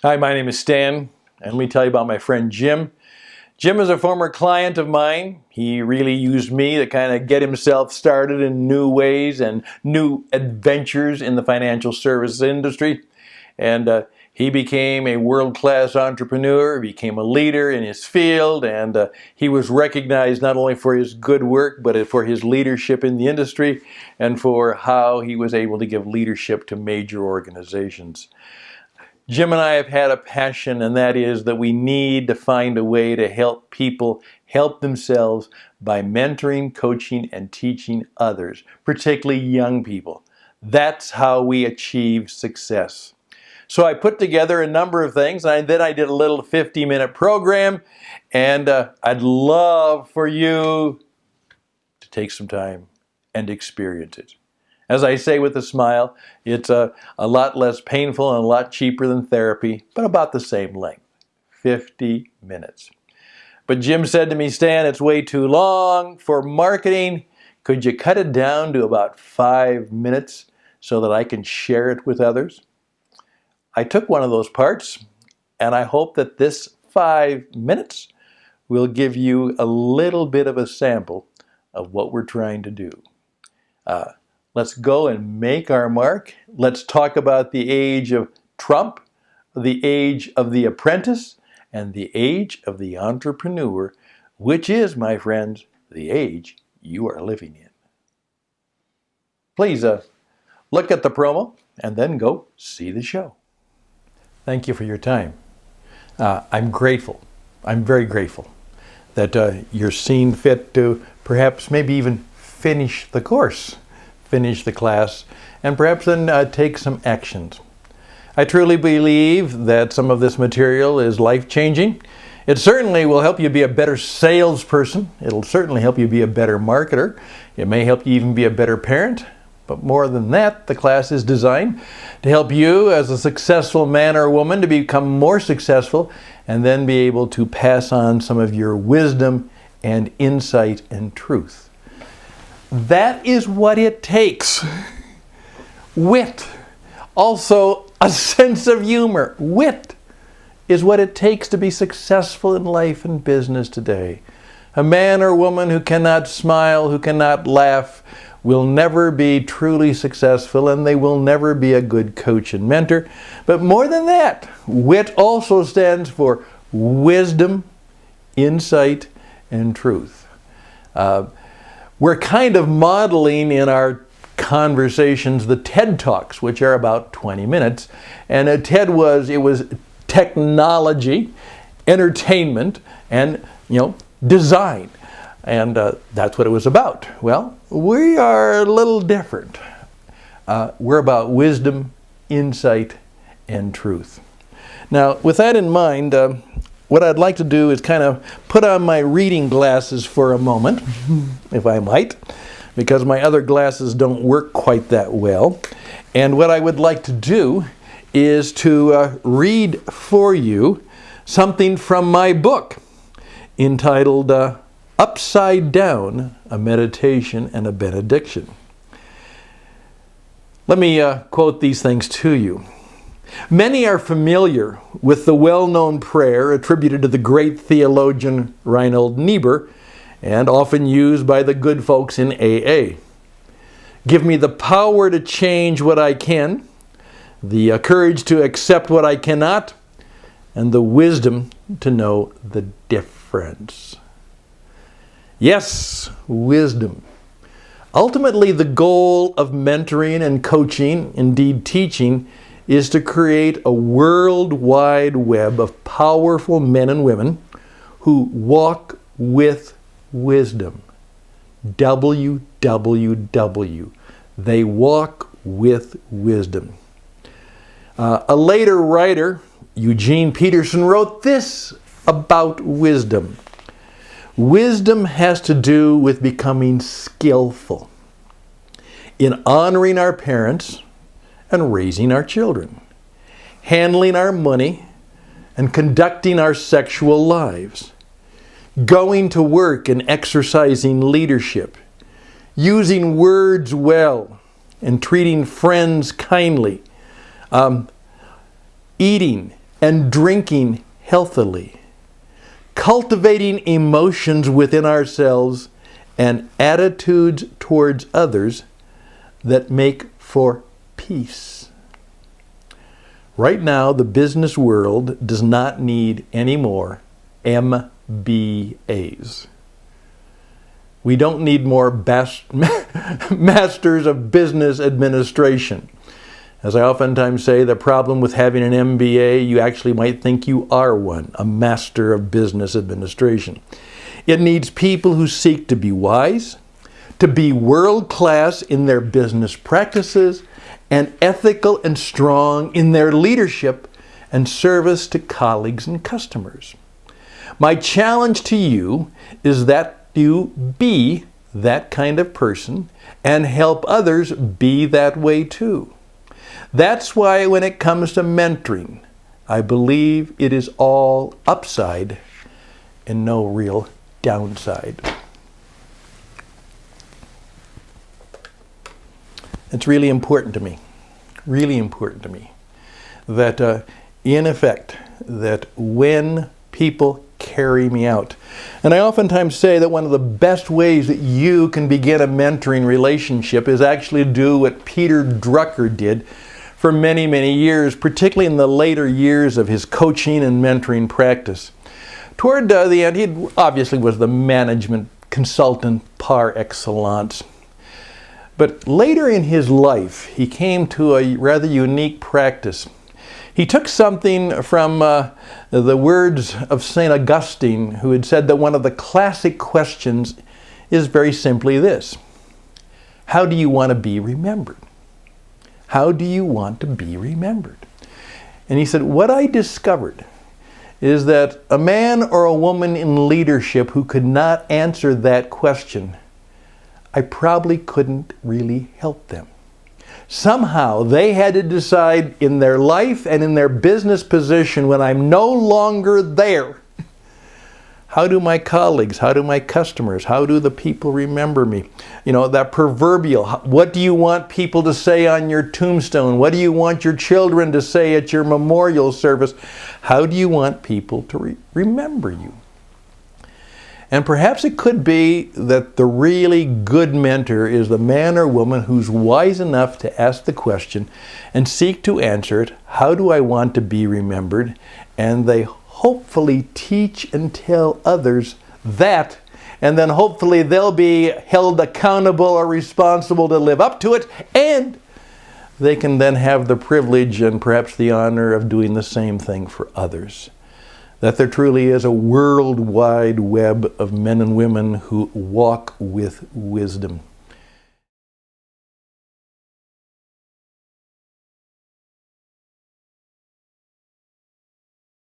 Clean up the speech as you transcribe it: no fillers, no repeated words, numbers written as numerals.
Hi, my name is Stan, and let me tell you about my friend Jim. Jim is a former client of mine. He really used me to kind of get himself started in new ways and new adventures in the financial services industry. And he became a world-class entrepreneur, became a leader in his field, and he was recognized not only for his good work, but for his leadership in the industry and for how he was able to give leadership to major organizations. Jim and I have had a passion, and that is that we need to find a way to help people help themselves by mentoring, coaching, and teaching others, particularly young people. That's how we achieve success. So I put together a number of things, and then I did a little 50-minute program, and I'd love for you to take some time and experience it. As I say with a smile, it's a lot less painful and a lot cheaper than therapy, but about the same length, 50 minutes. But Jim said to me, Stan, it's way too long for marketing. Could you cut it down to about 5 minutes so that I can share it with others? I took one of those parts, and I hope that this 5 minutes will give you a little bit of a sample of what we're trying to do. Let's go and make our mark. Let's talk about the age of Trump, the age of the apprentice, and the age of the entrepreneur, which is, my friends, the age you are living in. Please look at the promo and then go see the show. Thank you for your time. I'm grateful. I'm very grateful that you're seen fit to perhaps maybe even finish the course, finish the class, and perhaps then take some actions. I truly believe that some of this material is life-changing. It certainly will help you be a better salesperson. It'll certainly help you be a better marketer. It may help you even be a better parent. But more than that, the class is designed to help you as a successful man or woman to become more successful and then be able to pass on some of your wisdom and insight and truth. That is what it takes. Wit. Also, a sense of humor. Wit is what it takes to be successful in life and business today. A man or woman who cannot smile, who cannot laugh, will never be truly successful, and they will never be a good coach and mentor. But more than that, wit also stands for wisdom, insight, and truth. We're kind of modeling in our conversations the TED Talks, which are about 20 minutes. And TED was technology, entertainment, and design. And that's what it was about. Well, we are a little different. We're about wisdom, insight, and truth. Now, with that in mind, what I'd like to do is kind of put on my reading glasses for a moment, if I might, because my other glasses don't work quite that well. And what I would like to do is to read for you something from my book entitled Upside Down, a Meditation and a Benediction. Let me quote these things to you. Many are familiar with the well-known prayer attributed to the great theologian Reinhold Niebuhr and often used by the good folks in AA. Give me the power to change what I can, the courage to accept what I cannot, and the wisdom to know the difference. Yes, wisdom. Ultimately, the goal of mentoring and coaching, indeed teaching, is to create a worldwide web of powerful men and women who walk with wisdom. WWW. They walk with wisdom. A later writer, Eugene Peterson, wrote this about wisdom. Wisdom has to do with becoming skillful in honoring our parents and raising our children, handling our money and conducting our sexual lives, going to work and exercising leadership, using words well and treating friends kindly, eating, and drinking healthily, cultivating emotions within ourselves and attitudes towards others that make for peace. Right now, the business world does not need any more MBAs. We don't need more masters of business administration. As I oftentimes say, the problem with having an MBA, you actually might think you are one, a master of business administration. It needs people who seek to be wise, to be world-class in their business practices, and ethical and strong in their leadership and service to colleagues and customers. My challenge to you is that you be that kind of person and help others be that way too. That's why when it comes to mentoring, I believe it is all upside and no real downside. It's really important to me, that in effect, that when people carry me out, and I oftentimes say that one of the best ways that you can begin a mentoring relationship is actually do what Peter Drucker did for many, many years, particularly in the later years of his coaching and mentoring practice. Toward the end, he obviously was the management consultant par excellence. But later in his life, he came to a rather unique practice. He took something from the words of St. Augustine, who had said that one of the classic questions is very simply this: how do you want to be remembered? How do you want to be remembered? And he said, what I discovered is that a man or a woman in leadership who could not answer that question, I probably couldn't really help them. Somehow they had to decide in their life and in their business position, when I'm no longer there, how do my colleagues, how do my customers, how do the people remember me? You know, that proverbial, what do you want people to say on your tombstone? What do you want your children to say at your memorial service? How do you want people to remember you? And perhaps it could be that the really good mentor is the man or woman who's wise enough to ask the question and seek to answer it, how do I want to be remembered? And they hopefully teach and tell others that, and then hopefully they'll be held accountable or responsible to live up to it, and they can then have the privilege and perhaps the honor of doing the same thing for others. That there truly is a worldwide web of men and women who walk with wisdom.